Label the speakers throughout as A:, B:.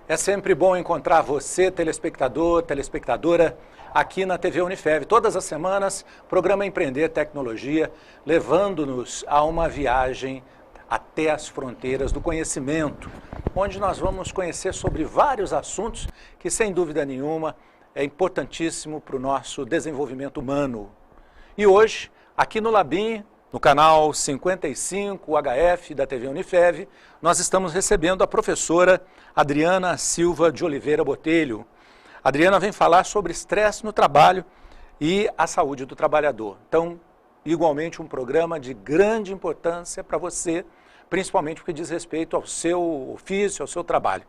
A: É sempre bom encontrar você, telespectador, telespectadora, aqui na TV Unifev. Todas as semanas, programa Empreender Tecnologia, levando-nos a uma viagem até as fronteiras do conhecimento, onde nós vamos conhecer sobre vários assuntos que, sem dúvida nenhuma, é importantíssimo para o nosso desenvolvimento humano. E hoje, aqui no Labim, no canal 55 HF da TV Unifev, nós estamos recebendo a professora Adriana Silva de Oliveira Botelho. A Adriana vem falar sobre estresse no trabalho e a saúde do trabalhador. Então, igualmente um programa de grande importância para você, principalmente porque diz respeito ao seu ofício, ao seu trabalho.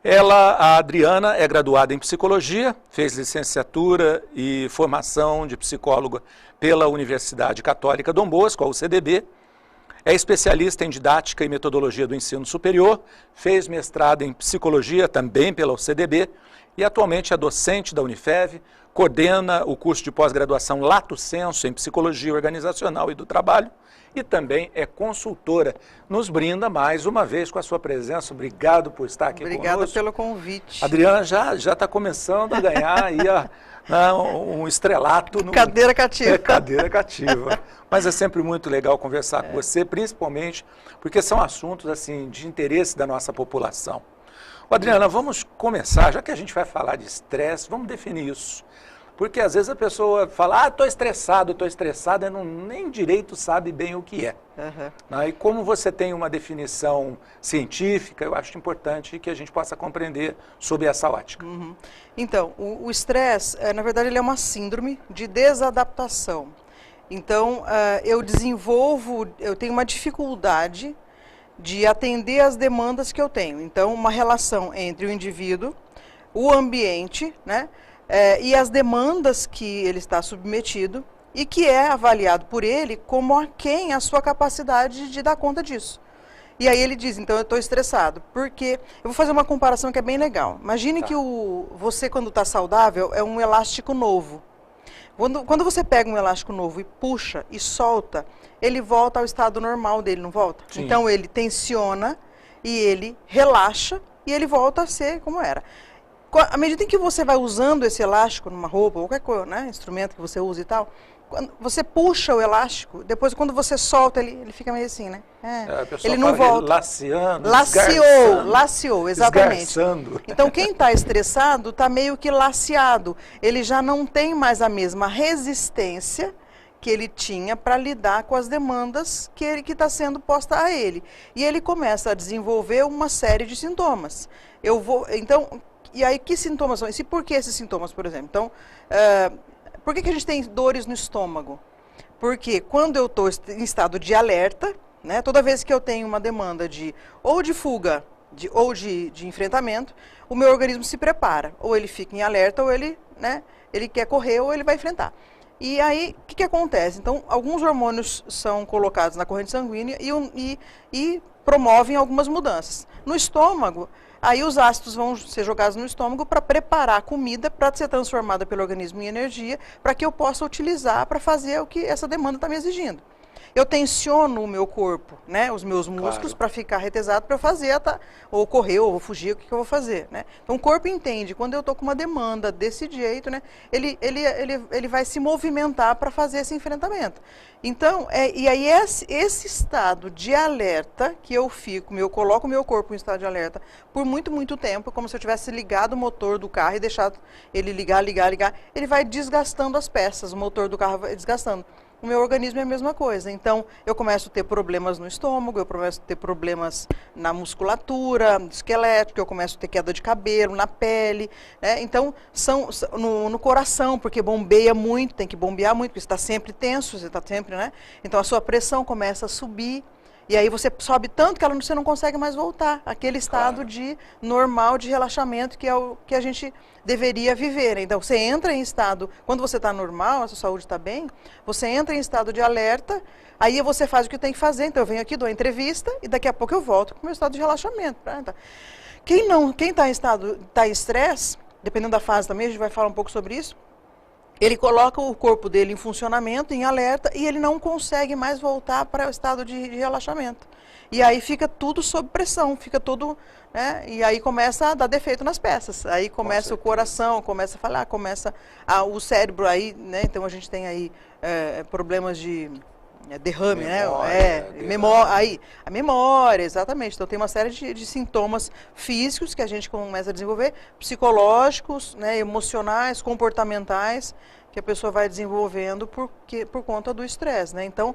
A: A Adriana, é graduada em psicologia, fez licenciatura e formação de psicóloga pela Universidade Católica Dom Bosco, a UCDB, é especialista em didática e metodologia do ensino superior, fez mestrado em psicologia também pela UCDB e atualmente é docente da Unifev, coordena o curso de pós-graduação Lato Sensu em psicologia organizacional e do trabalho e também é consultora. Nos brinda mais uma vez com a sua presença. Obrigado por estar aqui conosco.
B: Obrigada pelo convite.
A: A Adriana já está começando a ganhar aí um estrelato.
B: Cadeira cativa.
A: Cadeira cativa. Mas é sempre muito legal conversar com você, principalmente porque são assuntos assim, de interesse da nossa população. Adriana, vamos começar, já que a gente vai falar de estresse, vamos definir isso. Porque às vezes a pessoa fala, estou estressado, e nem direito sabe bem o que é. Uhum. E como você tem uma definição científica, eu acho importante que a gente possa compreender sobre essa ótica.
B: Uhum. Então, o estresse, na verdade, ele é uma síndrome de desadaptação. Então, eu tenho uma dificuldade de atender às demandas que eu tenho. Então, uma relação entre o indivíduo, o ambiente, né? E as demandas que ele está submetido e que é avaliado por ele como aquém a sua capacidade de dar conta disso. E aí ele diz, então eu estou estressado, porque eu vou fazer uma comparação que é bem legal. Imagine que você, quando está saudável, é um elástico novo. Quando você pega um elástico novo e puxa e solta, ele volta ao estado normal dele, não volta? Sim. Então ele tensiona e ele relaxa e ele volta a ser como era. À medida em que você vai usando esse elástico numa roupa, qualquer coisa, né, instrumento que você usa e tal, quando você puxa o elástico, depois quando você solta, ele fica meio assim, né? Ele não volta.
A: Laceando,
B: laceou, exatamente. Esgarçando. Então quem está estressado está meio que laceado. Ele já não tem mais a mesma resistência que ele tinha para lidar com as demandas que está sendo posta a ele. E ele começa a desenvolver uma série de sintomas. E aí, que sintomas são esses? E por que esses sintomas, por exemplo? Então, por que a gente tem dores no estômago? Porque quando eu estou em estado de alerta, né, toda vez que eu tenho uma demanda ou de fuga ou de enfrentamento, o meu organismo se prepara. Ou ele fica em alerta, ou ele quer correr, ou ele vai enfrentar. E aí, o que acontece? Então, alguns hormônios são colocados na corrente sanguínea e promovem algumas mudanças. No estômago, aí os ácidos vão ser jogados no estômago para preparar a comida para ser transformada pelo organismo em energia, para que eu possa utilizar para fazer o que essa demanda está me exigindo. Eu tensiono o meu corpo, né, os meus músculos, para ficar retesado para fazer, ou correr, ou fugir, o que eu vou fazer, né? Então o corpo entende, quando eu estou com uma demanda desse jeito, né, ele vai se movimentar para fazer esse enfrentamento. Então, e aí esse estado de alerta que eu coloco o meu corpo em estado de alerta por muito, muito tempo, como se eu tivesse ligado o motor do carro e deixado ele ligar, ele vai desgastando as peças, o motor do carro vai desgastando. O meu organismo é a mesma coisa. Então, eu começo a ter problemas no estômago, eu começo a ter problemas na musculatura, no esquelético, eu começo a ter queda de cabelo, na pele, né? Então, no coração, porque bombeia muito, tem que bombear muito, porque você está sempre tenso, você está sempre, né? Então, a sua pressão começa a subir. E aí você sobe tanto que você não consegue mais voltar àquele estado de normal, de relaxamento, que é o que a gente deveria viver. Então, você entra em estado, quando você está normal, a sua saúde está bem, você entra em estado de alerta, Aí você faz o que tem que fazer, então eu venho aqui, dou a entrevista e daqui a pouco eu volto para o meu estado de relaxamento. Quem está em estresse, dependendo da fase também, a gente vai falar um pouco sobre isso, ele coloca o corpo dele em funcionamento, em alerta, e ele não consegue mais voltar para o estado de relaxamento. E aí fica tudo sob pressão, fica tudo, né? E aí começa a dar defeito nas peças. Aí começa o coração, começa a falar, começa o cérebro aí, né? Então a gente tem aí problemas de derrame, memória, a memória, exatamente. Então tem uma série de sintomas físicos que a gente começa a desenvolver, psicológicos, né, emocionais, comportamentais, que a pessoa vai desenvolvendo por conta do estresse, né? Então,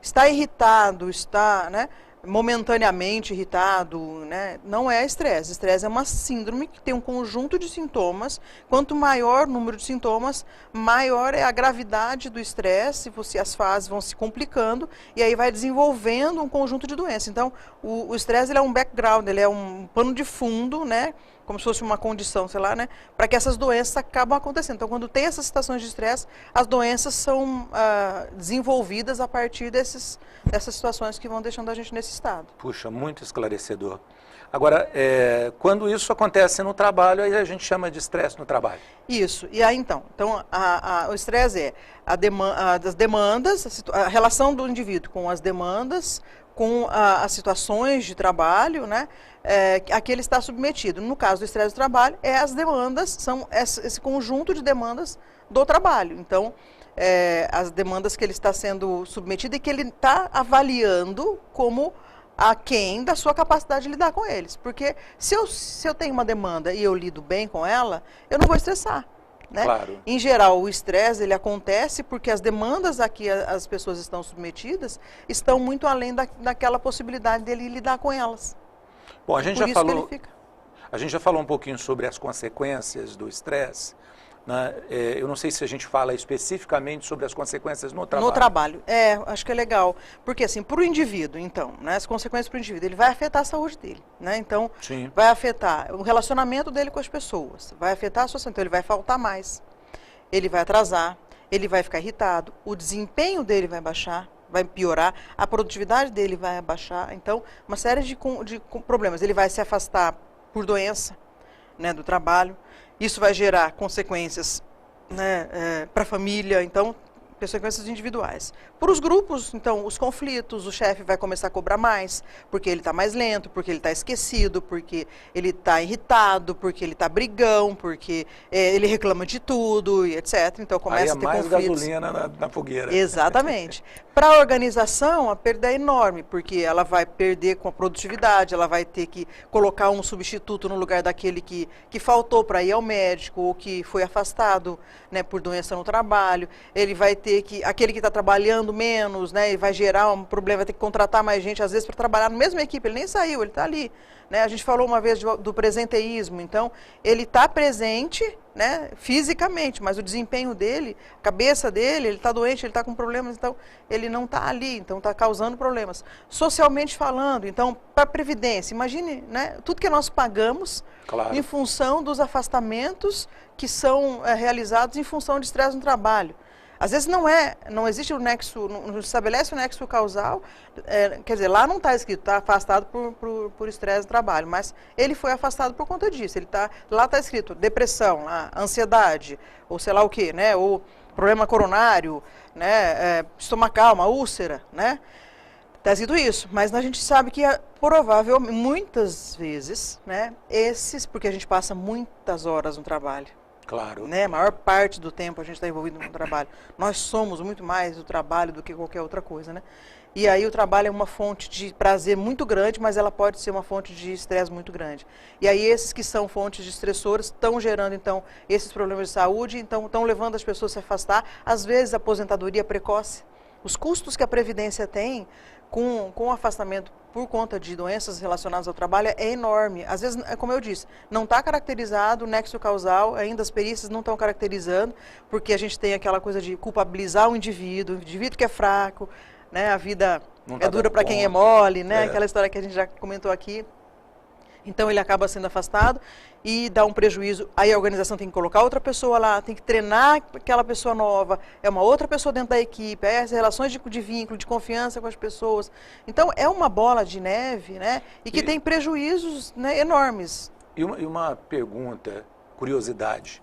B: está irritado, está, né, momentaneamente irritado, né, não é estresse. Estresse é uma síndrome que tem um conjunto de sintomas. Quanto maior o número de sintomas, maior é a gravidade do estresse, as fases vão se complicando e aí vai desenvolvendo um conjunto de doenças. Então, o estresse ele é um background, ele é um pano de fundo, né, como se fosse uma condição, sei lá, né, para que essas doenças acabam acontecendo. Então, quando tem essas situações de estresse, as doenças são desenvolvidas a partir dessas situações que vão deixando a gente nesse estado.
A: Puxa, muito esclarecedor. Agora, quando isso acontece no trabalho, aí a gente chama de estresse no trabalho.
B: Isso. E aí, então o estresse é as demandas, a relação do indivíduo com as demandas, com as situações de trabalho, né, a que ele está submetido. No caso do estresse do trabalho, as demandas, são esse conjunto de demandas do trabalho. Então, as demandas que ele está sendo submetido e que ele está avaliando como aquém da sua capacidade de lidar com eles. Porque se eu tenho uma demanda e eu lido bem com ela, eu não vou estressar. Né?
A: Claro.
B: Em geral, o estresse ele acontece porque as demandas a que as pessoas estão submetidas estão muito além daquela possibilidade dele lidar com elas.
A: Bom, a gente já falou um pouquinho sobre as consequências do estresse. Né? Eu não sei se a gente fala especificamente sobre as consequências no trabalho.
B: No trabalho, acho que é legal. Porque assim, para o indivíduo, então, né, as consequências para o indivíduo, ele vai afetar a saúde dele. Né? Então,
A: Sim.
B: Vai afetar o relacionamento dele com as pessoas, vai afetar a sua saúde. Então, ele vai faltar mais, ele vai atrasar, ele vai ficar irritado, o desempenho dele vai baixar, vai piorar, a produtividade dele vai abaixar. Então, uma série de problemas. Ele vai se afastar por doença, né, do trabalho. Isso vai gerar consequências, né, para a família, então, consequências individuais. Para os grupos, então, os conflitos, o chefe vai começar a cobrar mais, porque ele está mais lento, porque ele está esquecido, porque ele está irritado, porque ele está brigão, porque ele reclama de tudo, e etc. Então, começa a ter conflitos.
A: Mais gasolina na fogueira.
B: Exatamente. Para a organização, a perda é enorme, porque ela vai perder com a produtividade, ela vai ter que colocar um substituto no lugar daquele que faltou para ir ao médico, ou que foi afastado, né, por doença no trabalho. Ele vai ter que, aquele que está trabalhando menos, né, e vai gerar um problema, vai ter que contratar mais gente, às vezes, para trabalhar na mesma equipe. Ele nem saiu, ele está ali. Né? A gente falou uma vez do presenteísmo, então ele está presente, né, fisicamente, mas o desempenho dele, a cabeça dele, ele está doente, ele está com problemas, então ele não está ali, então está causando problemas. Socialmente falando, então, para a Previdência, imagine, né, tudo que nós pagamos, claro, em função dos afastamentos que são realizados em função de estresse no trabalho. Às vezes não existe o nexo, não estabelece o nexo causal, quer dizer, lá não está escrito, está afastado por estresse do trabalho, mas ele foi afastado por conta disso. Lá está escrito depressão, ansiedade, ou sei lá o quê, né, ou problema coronário, né, estomacal, uma úlcera, né, está escrito isso. Mas a gente sabe que é provável, muitas vezes, né, porque a gente passa muitas horas no trabalho.
A: Claro.
B: Né? A maior parte do tempo a gente está envolvido no trabalho. Nós somos muito mais do trabalho do que qualquer outra coisa, né? E aí o trabalho é uma fonte de prazer muito grande, mas ela pode ser uma fonte de estresse muito grande. E aí esses que são fontes de estressores estão gerando, então, esses problemas de saúde, então estão levando as pessoas a se afastar. Às vezes a aposentadoria precoce. Os custos que a Previdência tem com o afastamento por conta de doenças relacionadas ao trabalho é enorme. Às vezes, como eu disse, não está caracterizado o nexo causal, ainda as perícias não estão caracterizando, porque a gente tem aquela coisa de culpabilizar o indivíduo que é fraco, né? A vida é dura para quem é mole, né? Aquela história que a gente já comentou aqui. Então ele acaba sendo afastado e dá um prejuízo. Aí a organização tem que colocar outra pessoa lá, tem que treinar aquela pessoa nova, é uma outra pessoa dentro da equipe, é as relações de vínculo, de confiança com as pessoas. Então é uma bola de neve, né? E que tem prejuízos, né, enormes.
A: E uma pergunta, curiosidade.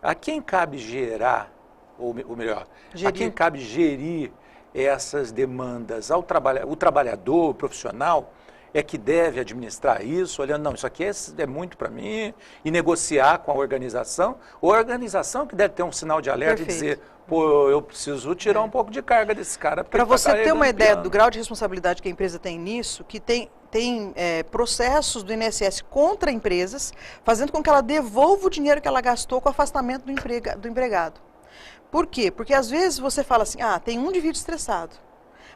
A: A quem cabe gerar, ou melhor, a quem cabe gerir essas demandas? O trabalhador, o profissional, é que deve administrar isso, olhando, não, isso aqui é muito para mim, e negociar com a organização, ou a organização que deve ter um sinal de alerta e dizer, pô, eu preciso tirar um pouco de carga desse cara.
B: Para você ter uma ideia do grau de responsabilidade que a empresa tem nisso, que tem processos do INSS contra empresas, fazendo com que ela devolva o dinheiro que ela gastou com o afastamento do empregado. Por quê? Porque às vezes você fala assim, tem um indivíduo estressado.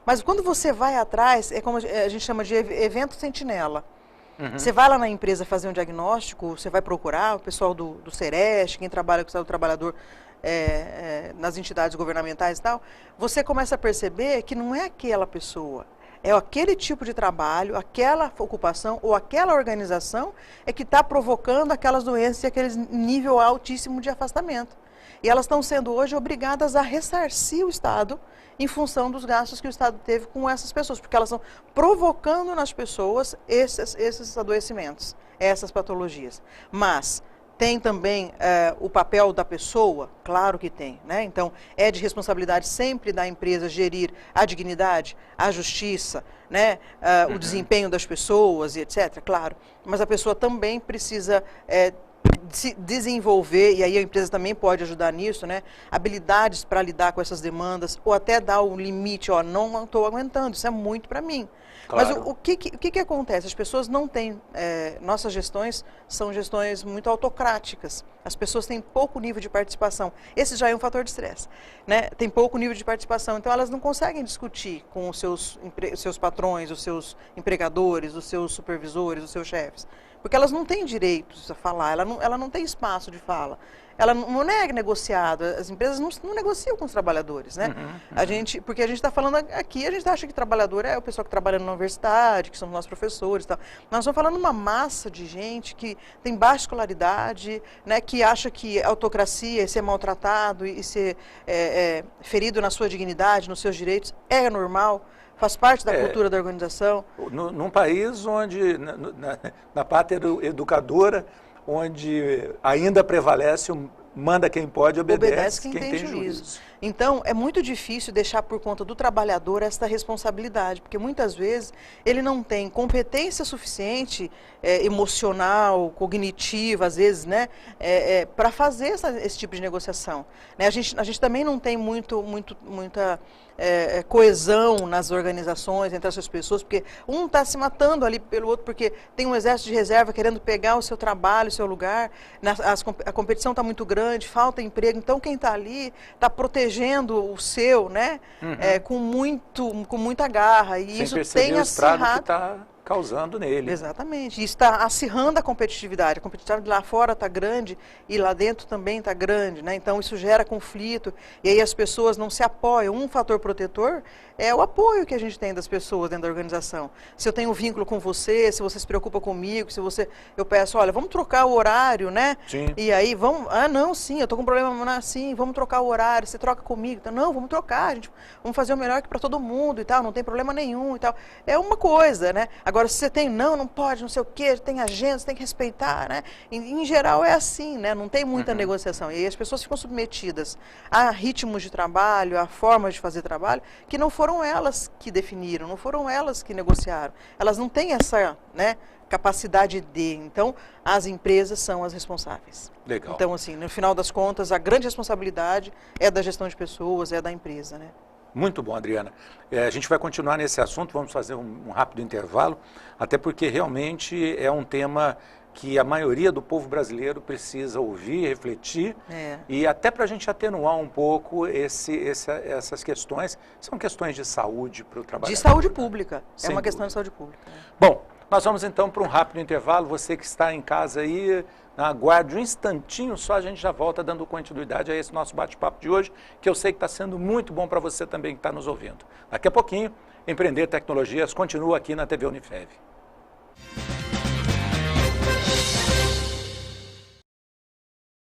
B: Mas quando você vai atrás, é como a gente chama de evento sentinela. Você vai lá na empresa fazer um diagnóstico, você vai procurar o pessoal do Sereste, quem trabalha com o Estado do Trabalhador nas entidades governamentais e tal, você começa a perceber que não é aquela pessoa, é aquele tipo de trabalho, aquela ocupação ou aquela organização é que está provocando aquelas doenças e aquele nível altíssimo de afastamento. E elas estão sendo hoje obrigadas a ressarcir o Estado em função dos gastos que o Estado teve com essas pessoas, porque elas estão provocando nas pessoas esses adoecimentos, essas patologias. Mas tem também o papel da pessoa, claro que tem, né? Então, é de responsabilidade sempre da empresa gerir a dignidade, a justiça, né? O desempenho das pessoas e etc., claro. Mas a pessoa também precisa se desenvolver, e aí a empresa também pode ajudar nisso, né? Habilidades para lidar com essas demandas, ou até dar um limite, não estou aguentando, isso é muito para mim. Claro. Mas o que acontece? As pessoas não têm, nossas gestões são gestões muito autocráticas, as pessoas têm pouco nível de participação, esse já é um fator de estresse, né? Tem pouco nível de participação, então elas não conseguem discutir com os seus patrões, os seus empregadores, os seus supervisores, os seus chefes. Porque elas não têm direitos a falar, ela não tem espaço de fala. Ela não é negociado, as empresas não negociam com os trabalhadores, né? Porque a gente está falando aqui, a gente acha que trabalhador é o pessoal que trabalha na universidade, que são os nossos professores e tal. Nós estamos falando de uma massa de gente que tem baixa escolaridade, né, que acha que a autocracia é ser maltratado e ser ferido na sua dignidade, nos seus direitos, é normal. Faz parte da cultura da organização.
A: Num país onde, na pátria educadora, onde ainda prevalece o manda quem pode, obedece quem tem juízo.
B: Então, é muito difícil deixar por conta do trabalhador essa responsabilidade, porque muitas vezes ele não tem competência suficiente, emocional, cognitiva, às vezes, né, para fazer esse tipo de negociação. Né? A gente também não tem muita coesão nas organizações, entre essas pessoas, porque um está se matando ali pelo outro, porque tem um exército de reserva querendo pegar o seu trabalho, o seu lugar, a competição está muito grande, falta emprego, então quem está ali está protegendo o seu, né, com muita garra, e
A: sem
B: isso tem
A: o estrago que está causando nele.
B: Exatamente. Isso está acirrando a competitividade. A competitividade lá fora está grande e lá dentro também está grande, né? Então isso gera conflito e aí as pessoas não se apoiam. Um fator protetor é o apoio que a gente tem das pessoas dentro da organização. Se eu tenho um vínculo com você, se você se preocupa comigo, eu peço, olha, vamos trocar o horário, né?
A: Sim.
B: E aí sim, eu estou com um problema, sim, vamos trocar o horário, você troca comigo. Então, não, vamos trocar, vamos fazer o melhor para todo mundo e tal, não tem problema nenhum e tal. É uma coisa, né? Agora, se você tem, não pode, não sei o quê, tem agenda, você tem que respeitar, né? Em geral é assim, né? Não tem muita negociação. E aí as pessoas ficam submetidas a ritmos de trabalho, a formas de fazer trabalho, que não foram elas que definiram, não foram elas que negociaram. Elas não têm essa, né, capacidade de. Então, as empresas são as responsáveis.
A: Legal.
B: Então, assim, no final das contas, a grande responsabilidade é da gestão de pessoas, é da empresa, né?
A: Muito bom, Adriana. A gente vai continuar nesse assunto, vamos fazer um rápido intervalo, até porque realmente é um tema que a maioria do povo brasileiro precisa ouvir, refletir, e até para a gente atenuar um pouco essas questões, são questões de saúde para o trabalhador.
B: De saúde pública,
A: Sem
B: é uma questão
A: dúvida.
B: de saúde pública. Né?
A: Bom, nós vamos então para um rápido intervalo, você que está em casa aí, aguarde um instantinho só, a gente já volta dando continuidade a esse nosso bate-papo de hoje, que eu sei que está sendo muito bom para você também que está nos ouvindo. Daqui a pouquinho, Empreender Tecnologias continua aqui na TV Unifev.